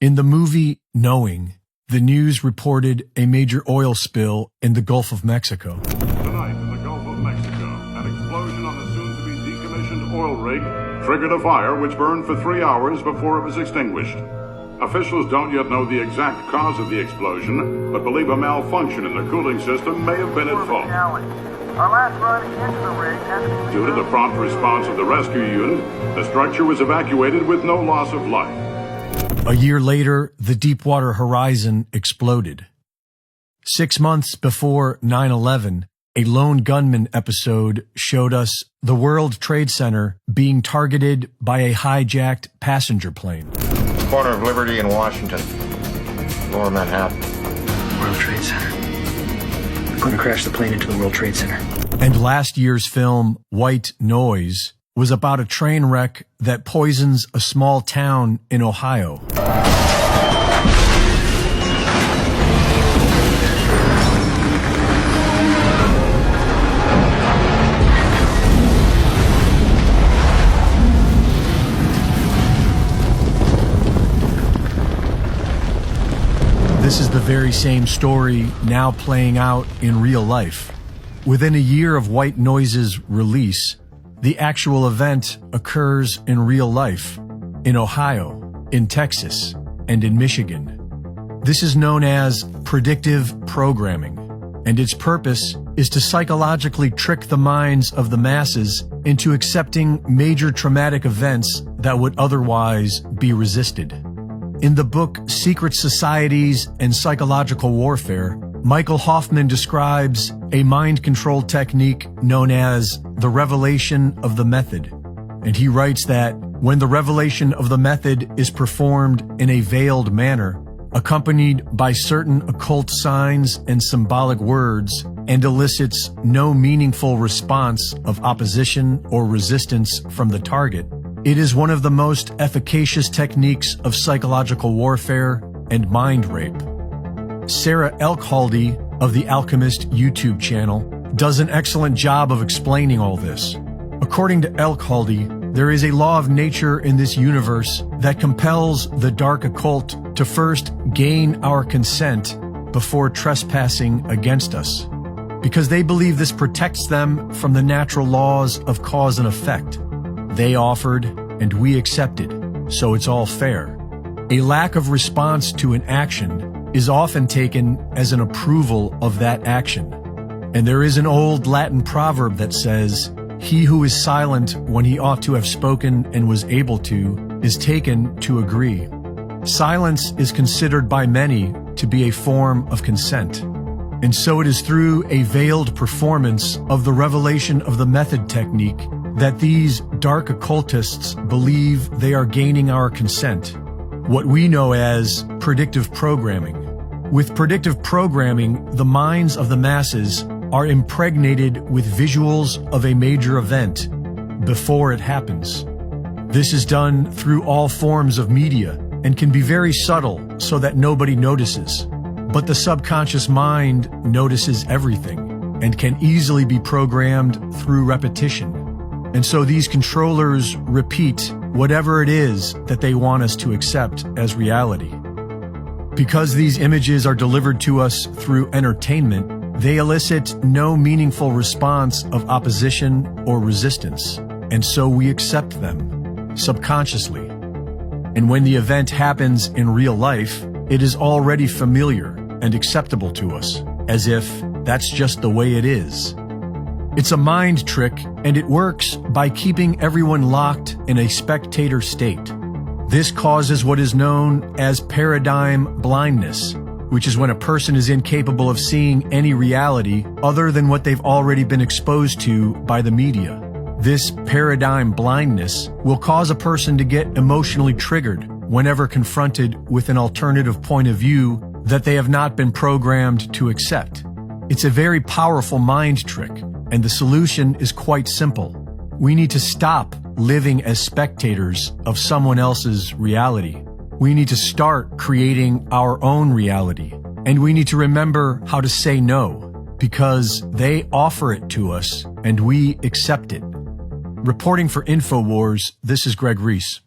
In the movie Knowing, the news reported a major oil spill in the Gulf of Mexico. Tonight in the Gulf of Mexico, an explosion on the soon-to-be decommissioned oil rig triggered a fire which burned for 3 hours before it was extinguished. Officials don't yet know the exact cause of the explosion, but believe a malfunction in the cooling system may have been at fault. Our last run into the rig Due to the prompt response of the rescue unit, the structure was evacuated with no loss of life. A year later, the Deepwater Horizon exploded. 6 months before 9/11, a lone gunman episode showed us the World Trade Center being targeted by a hijacked passenger plane. Corner of Liberty and Washington, Lower Manhattan. World Trade Center. We're going to crash the plane into the World Trade Center. And last year's film, White Noise, was about a train wreck that poisons a small town in Ohio. This is the very same story now playing out in real life. Within a year of White Noise's release, the actual event occurs in real life, in Ohio, in Texas, and in Michigan. This is known as predictive programming, and its purpose is to psychologically trick the minds of the masses into accepting major traumatic events that would otherwise be resisted. In the book Secret Societies and Psychological Warfare, Michael Hoffman describes a mind control technique known as the revelation of the method. And he writes that when the revelation of the method is performed in a veiled manner, accompanied by certain occult signs and symbolic words, and elicits no meaningful response of opposition or resistance from the target, it is one of the most efficacious techniques of psychological warfare and mind rape. Sarah Elkhaldy of the Alchemist YouTube channel does an excellent job of explaining all this. According to Elkhaldy, there is a law of nature in this universe that compels the dark occult to first gain our consent before trespassing against us, because they believe this protects them from the natural laws of cause and effect. They offered, and we accepted, so it's all fair. A lack of response to an action is often taken as an approval of that action. And there is an old Latin proverb that says, "He who is silent when he ought to have spoken and was able to, is taken to agree." Silence is considered by many to be a form of consent. And so it is through a veiled performance of the revelation of the method technique that these dark occultists believe they are gaining our consent. What we know as predictive programming. With predictive programming, the minds of the masses are impregnated with visuals of a major event before it happens. This is done through all forms of media and can be very subtle so that nobody notices. But the subconscious mind notices everything and can easily be programmed through repetition. And so these controllers repeat whatever it is that they want us to accept as reality. Because these images are delivered to us through entertainment, they elicit no meaningful response of opposition or resistance, and so we accept them, subconsciously. And when the event happens in real life, it is already familiar and acceptable to us, as if that's just the way it is. It's a mind trick, and it works by keeping everyone locked in a spectator state. This causes what is known as paradigm blindness, which is when a person is incapable of seeing any reality other than what they've already been exposed to by the media. This paradigm blindness will cause a person to get emotionally triggered whenever confronted with an alternative point of view that they have not been programmed to accept. It's a very powerful mind trick, and the solution is quite simple. We need to stop living as spectators of someone else's reality. We need to start creating our own reality. And we need to remember how to say no, because they offer it to us and we accept it. Reporting for InfoWars, this is Greg Reese.